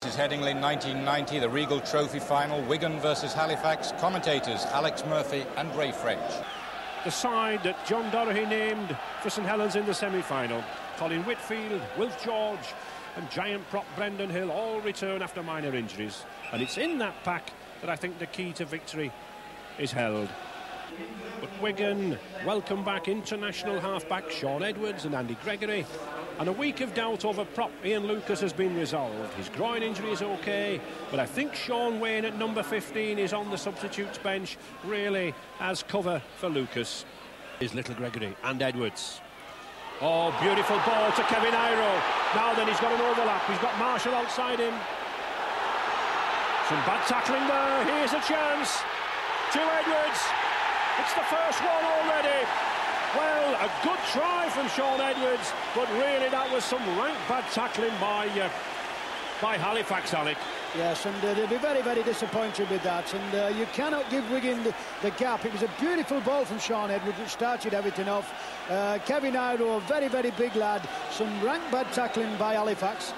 This is Headingley 1990, the Regal Trophy final, Wigan versus Halifax. Commentators Alex Murphy and Ray French. The side that John Doherty named for St Helens in the semi-final. Colin Whitfield, Wilf George and giant prop Brendan Hill all return after minor injuries. And it's in that pack that I think the key to victory is held. But Wigan welcome back international half-back Shaun Edwards and Andy Gregory. And a week of doubt over prop Ian Lucas has been resolved. His groin injury is okay, but I think Sean Wayne at number 15 is on the substitutes bench, really as cover for Lucas. Is little Gregory and Edwards. Oh, beautiful ball to Kevin Iro. Now then, he's got an overlap. He's got Marshall outside him. Some bad tackling there. Here's a chance to Edwards. It's the first one already. Well, a good try from Shaun Edwards, but really that was some rank bad tackling by Halifax, Alec. Yes, and they'll be very, very disappointed with that. And you cannot give Wigan the gap. It was a beautiful ball from Shaun Edwards, which started everything off. Kevin Iro, a very, very big lad. Some rank bad tackling by Halifax.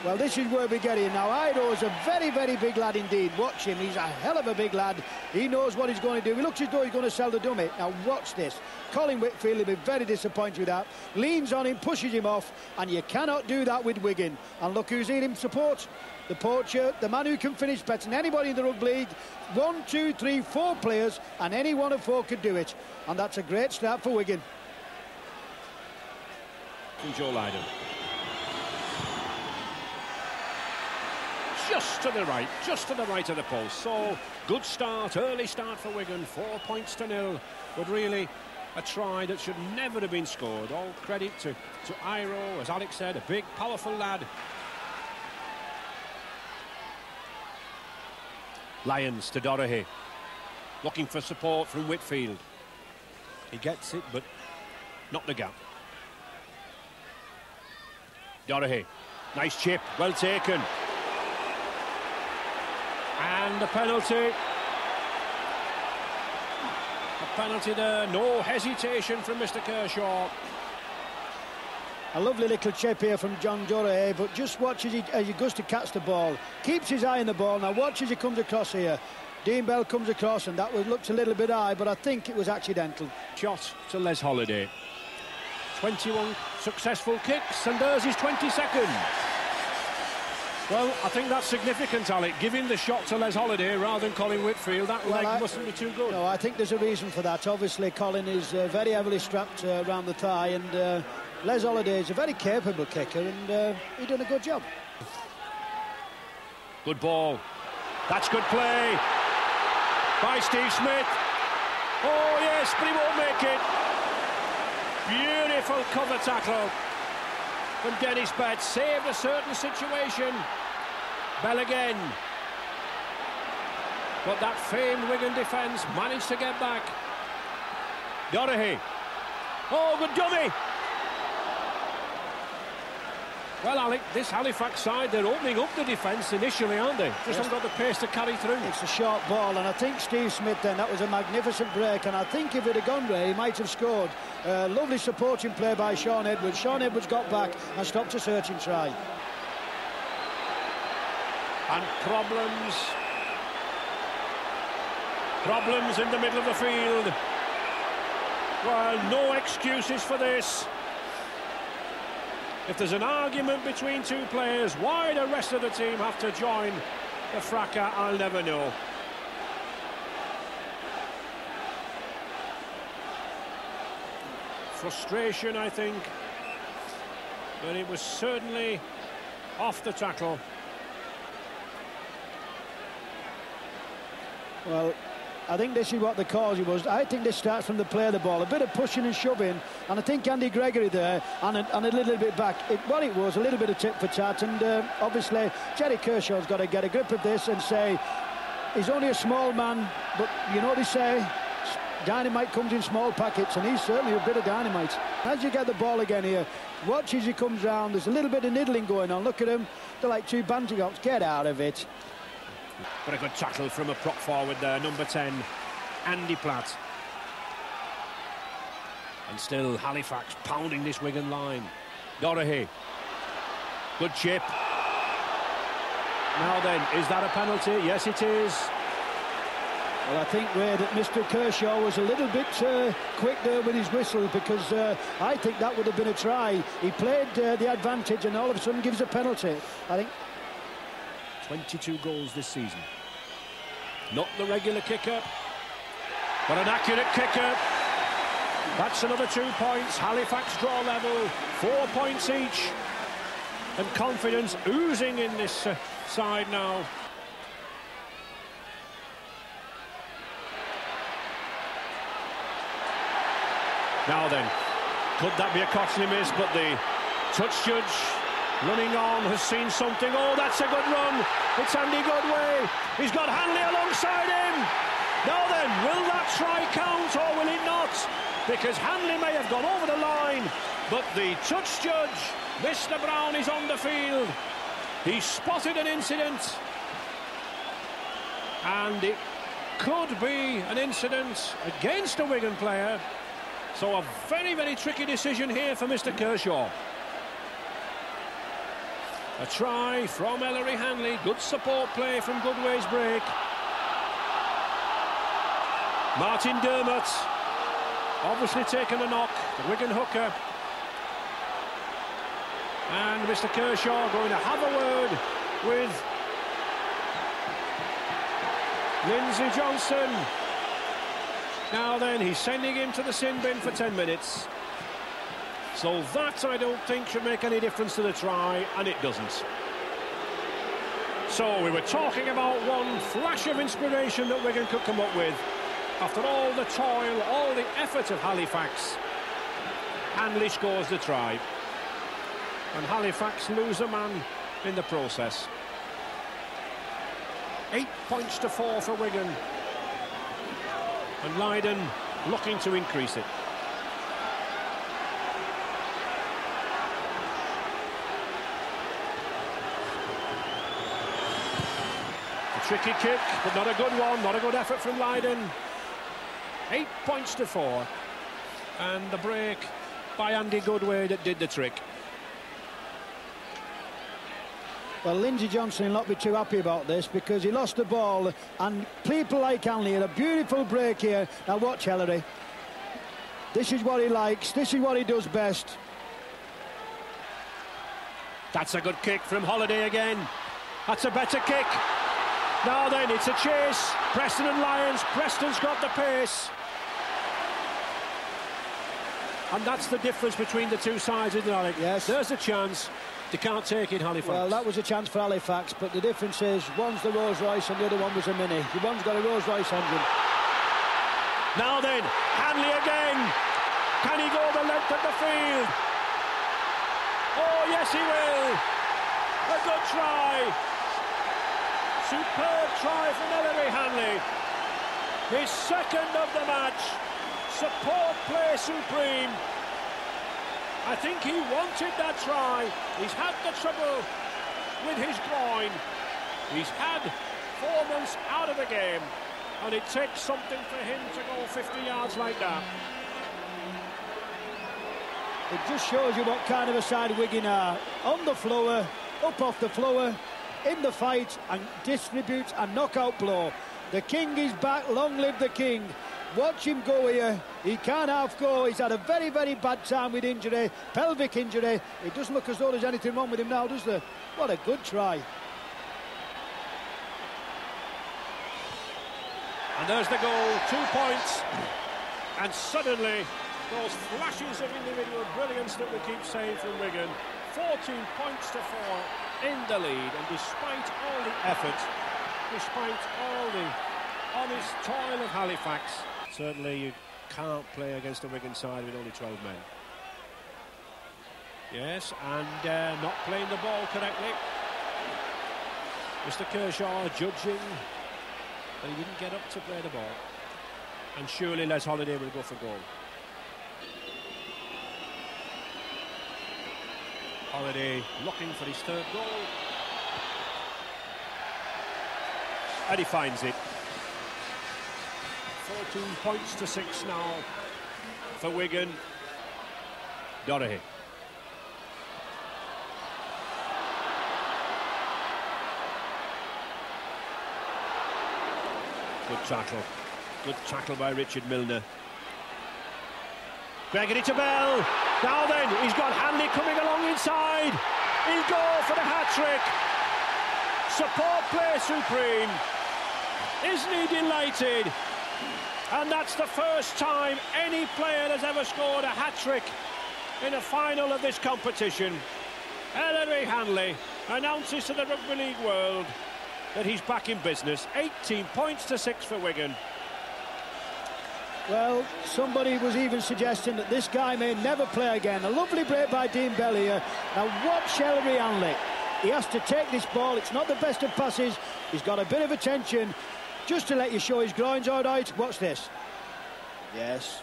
Well, this is where we get in now. Iro's a very, very big lad indeed. Watch him. He's a hell of a big lad. He knows what he's going to do. He looks as though he's going to sell the dummy. Now, watch this. Colin Whitfield will be very disappointed with that. Leans on him, pushes him off, and you cannot do that with Wigan. And look who's in him support. The poacher, the man who can finish better than anybody in the Rugby League. 1, 2, 3, 4 players, and any one of 4 could do it. And that's a great start for Wigan. From Joe Lydon. Just to the right of the post. So, good start, early start for Wigan, 4 points to 0. But really, a try that should never have been scored. All credit to Iro, as Alex said, a big, powerful lad. Lyons to Doherty. Looking for support from Whitfield. He gets it, but not the gap. Doherty. Nice chip, well taken. And the penalty. A penalty there, no hesitation from Mr Kershaw. A lovely little chip here from John Doherty, but just watch as he goes to catch the ball. Keeps his eye on the ball. Now watch as he comes across here. Dean Bell comes across, and that looks a little bit high, but I think it was accidental. Shot to Les Holliday. 21 successful kicks, and there's his 22nd. Well, I think that's significant, Alec. Giving the shot to Les Holliday rather than Colin Whitfield. That leg mustn't be too good. No, I think there's a reason for that. Obviously, Colin is very heavily strapped around the thigh, and Les Holliday is a very capable kicker, and he done a good job. Good ball. That's good play by Steve Smith. Oh, yes, but he won't make it. Beautiful cover tackle from Dennis Betts. Saved a certain situation. Bell again. But that famed Wigan defence managed to get back. Doherty. Oh, good dummy. Well, Alec, this Halifax side, they're opening up the defence initially, aren't they? Just haven't got the pace to carry through. It's a short ball, and I think Steve Smith then, that was a magnificent break, and I think if it had gone Ray, he might have scored. Lovely supporting play by Shaun Edwards. Shaun Edwards got back and stopped a searching try. And problems in the middle of the field. Well, no excuses for this. If there's an argument between two players, why the rest of the team have to join the fracas, I'll never know. Frustration, I think, but it was certainly off the tackle. Well, I think this is what the cause was. I think this starts from the play of the ball. A bit of pushing and shoving, and I think Andy Gregory there, and a little bit back. What it was, a little bit of tit for tat, and obviously Jerry Kershaw's got to get a grip of this and say, he's only a small man, but you know what they say, dynamite comes in small packets, and he's certainly a bit of dynamite. As you get the ball again here, watch as he comes round, there's a little bit of niddling going on. Look at him, they're like two bantamweights. Get out of it. But a good tackle from a prop forward there, number 10, Andy Platt. And still Halifax pounding this Wigan line. Doherty. Good chip. Now then, is that a penalty? Yes, it is. Well, I think that Mr. Kershaw was a little bit quick there with his whistle, because I think that would have been a try. He played the advantage and all of a sudden gives a penalty, I think. 22 goals this season. Not the regular kicker, but an accurate kicker. That's another 2 points. Halifax draw level, 4 points each. And confidence oozing in this side now. Now then, could that be a costly miss? But the touch judge running on has seen something. Oh, that's a good run. It's Andy Goodway. He's got Hanley alongside him. Now then, will that try count or will it not? Because Hanley may have gone over the line, but the touch judge, Mr. Brown, is on the field. He spotted an incident, and it could be an incident against a Wigan player. So a very, very tricky decision here for Mr. Kershaw. A try from Ellery Hanley. Good support play from Goodway's break. Martin Dermott obviously taken a knock, the Wigan hooker. And Mr. Kershaw going to have a word with Lindsay Johnson. Now then, he's sending him to the sin bin for 10 minutes. So that, I don't think, should make any difference to the try, and it doesn't. So we were talking about one flash of inspiration that Wigan could come up with. After all the toil, all the effort of Halifax, Hanley scores the try. And Halifax lose a man in the process. 8 points to 4 for Wigan. And Leiden looking to increase it. A tricky kick, but not a good one, not a good effort from Leiden. 8 points to 4. And the break by Andy Goodway that did the trick. Well, Lindsay Johnson will not be too happy about this, because he lost the ball, and people like Hanley had a beautiful break here. Now watch Ellery. This is what he likes, this is what he does best. That's a good kick from Holiday again. That's a better kick. Now then, it's a chase. Preston and Lions. Preston's got the pace. And that's the difference between the two sides, isn't it, Alec? Yes. There's a chance. They can't take it, Halifax. Well, that was a chance for Halifax, but the difference is one's the Rolls Royce and the other one was a Mini. The one's got a Rolls Royce engine. Now then, Hanley again. Can he go the length of the field? Oh, yes, he will. A good try. Superb try from Ellery Hanley. His second of the match. Support play supreme. I think he wanted that try. He's had the trouble with his groin. He's had 4 months out of the game, and it takes something for him to go 50 yards like that. It just shows you what kind of a side Wigan are. On the floor, up off the floor, in the fight, and distributes a knockout blow. The king is back. Long live the king. Watch him go here. He can't half go. He's had a very, very bad time with injury, pelvic injury. It doesn't look as though there's anything wrong with him now, does there? What a good try. And there's the goal, 2 points. And suddenly, those flashes of individual brilliance that we keep saying from Wigan. 14 points to 4 in the lead. And despite all the effort, despite all the honest toil of Halifax, certainly you can't play against a Wigan side with only 12 men. Yes, and not playing the ball correctly. Mr. Kershaw judging that he didn't get up to play the ball. And surely Les Holiday will go for goal. Holiday looking for his third goal. And he finds it. 14 points to 6 now for Wigan. Doherty. Good tackle. Good tackle by Richard Milner. Gregory to Bell. Now then, he's got Hanley coming along inside. He'll go for the hat-trick. Support play supreme. Isn't he delighted? And that's the first time any player has ever scored a hat-trick in a final of this competition. Ellery Hanley announces to the Rugby League world that he's back in business. 18 points to 6 for Wigan. Well, somebody was even suggesting that this guy may never play again. A lovely break by Dean Bell here. Now watch Ellery Hanley. He has to take this ball. It's not the best of passes. He's got a bit of attention. Just to let you show his groin's all right. Watch this. Yes.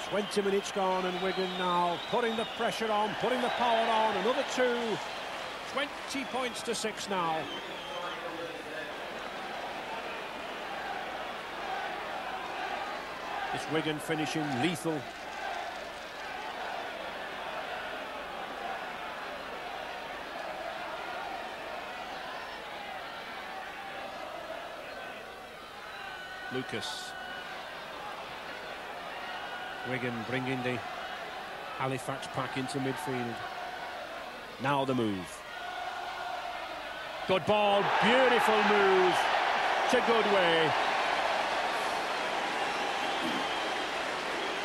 "20 minutes gone and Wigan now putting the pressure on, putting the power on. Another 2. 20 points to 6 now. It's Wigan finishing lethal. Lucas. Wigan bringing the Halifax pack into midfield. Now the move. Good ball, beautiful move to Goodway.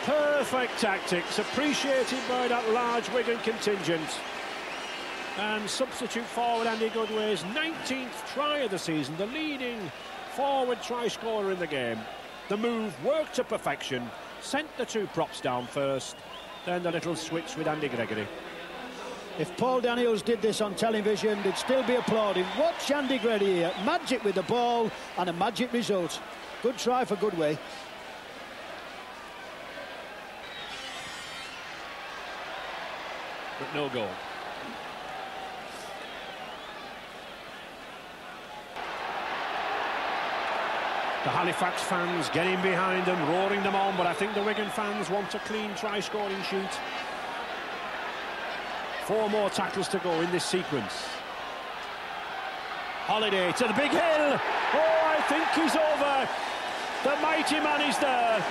Perfect tactics, appreciated by that large Wigan contingent. And substitute forward Andy Goodway's 19th try of the season, the leading forward try scorer in the game. The move worked to perfection, sent the 2 props down first, then the little switch with Andy Gregory. If Paul Daniels did this on television, they'd still be applauding. Watch Andy Gregory here, magic with the ball and a magic result. Good try for Goodway. But no goal. The Halifax fans getting behind them, roaring them on, but I think the Wigan fans want a clean try-scoring sheet. 4 more tackles to go in this sequence. Holiday to the big hill. Oh, I think he's over. The mighty man is there.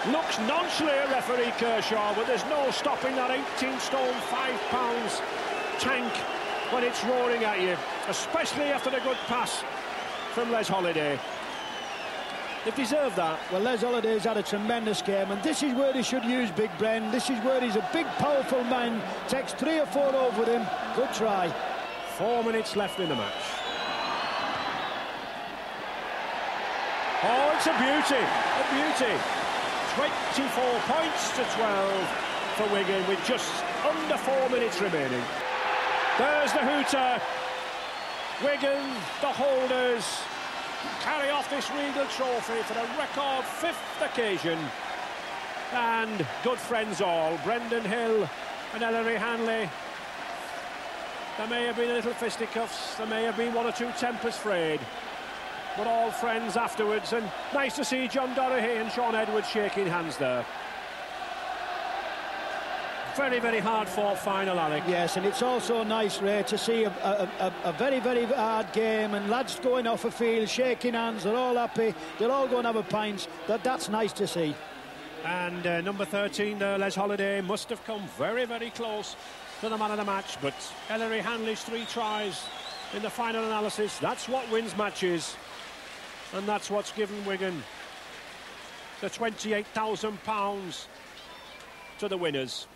Looks nonchalant, referee Kershaw, but there's no stopping that 18 stone, 5 pounds tank when it's roaring at you, especially after the good pass from Les Holiday. They've deserved that. Well, Les Holiday's had a tremendous game, and this is where he should use Big Bren. This is where he's a big, powerful man. Takes 3 or 4 over with him. Good try. 4 minutes left in the match. Oh, it's a beauty. A beauty. 24 points to 12 for Wigan with just under 4 minutes remaining. There's the hooter. Wigan, the holders, carry off this Regal trophy for the record 5th occasion. And good friends all, Brendan Hill and Ellery Hanley. There may have been a little fisticuffs, there may have been 1 or 2 tempers frayed, but all friends afterwards, and nice to see John Doherty and Sean Edwards shaking hands there. Very, very hard-fought final, Alec. Yes, and it's also nice, Ray, to see a very, very hard game and lads going off a field, shaking hands, they're all happy, they're all going to have a pint. That's nice to see. And number 13 there, Les Holiday, must have come very, very close to the man of the match, but Ellery Hanley's 3 tries in the final analysis, that's what wins matches, and that's what's given Wigan the £28,000 to the winners,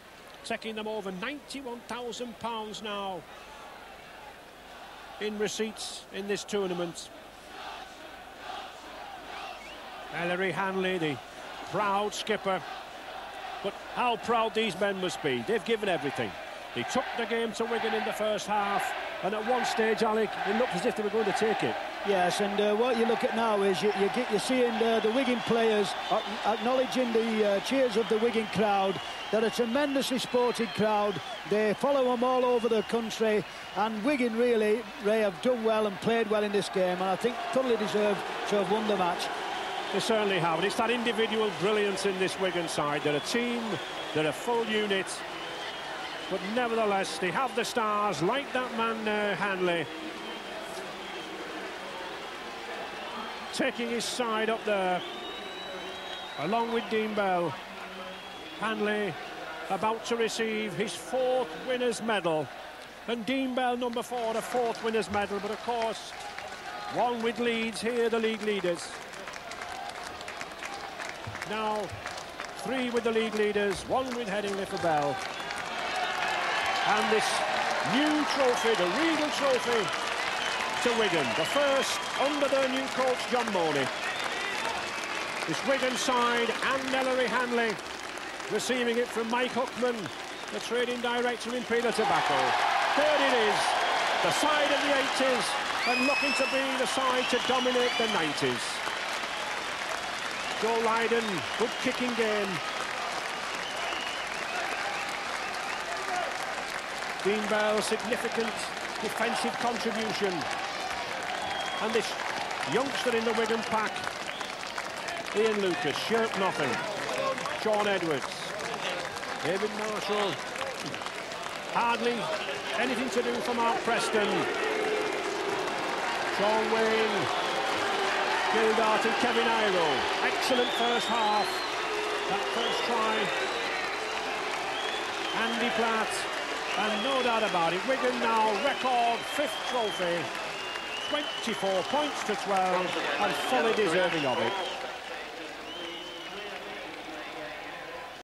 taking them over £91,000 now in receipts in this tournament. Ellery Hanley, the proud skipper, but how proud these men must be. They've given everything. They took the game to Wigan in the first half, and at one stage, Alec, it looked as if they were going to take it. Yes, and what you look at now is you're seeing the Wigan players acknowledging the cheers of the Wigan crowd. They're a tremendously sported crowd. They follow them all over the country, and Wigan really, Ray, have done well and played well in this game, and I think totally deserve to have won the match. They certainly have, and it's that individual brilliance in this Wigan side. They're a team, they're a full unit, But nevertheless, they have the stars, like that man Hanley. Taking his side up there, along with Dean Bell. Hanley about to receive his 4th winner's medal. And Dean Bell, number 4, a 4th winner's medal. But of course, one with Leeds, here the league leaders. Now, 3 with the league leaders, 1 with Headingley for Bell. And this new trophy, the Regal trophy, to Wigan. The first under their new coach, John Mooney. This Wigan side and Ellery Hanley receiving it from Mike Huckman, the trading director in Peter Tobacco. There it is, the side of the 80s and looking to be the side to dominate the 90s. Joe Lydon, good kicking game. Dean Bell, significant defensive contribution. And this youngster in the Wigan pack, Ian Lucas, shirk nothing. Sean Edwards, David Marshall, hardly anything to do for Mark Preston. Sean Wayne, Gildart and Kevin Iro. Excellent first half. That first try. Andy Platt, and no doubt about it, Wigan now record 5th trophy. 24 points to 12 and fully deserving of it.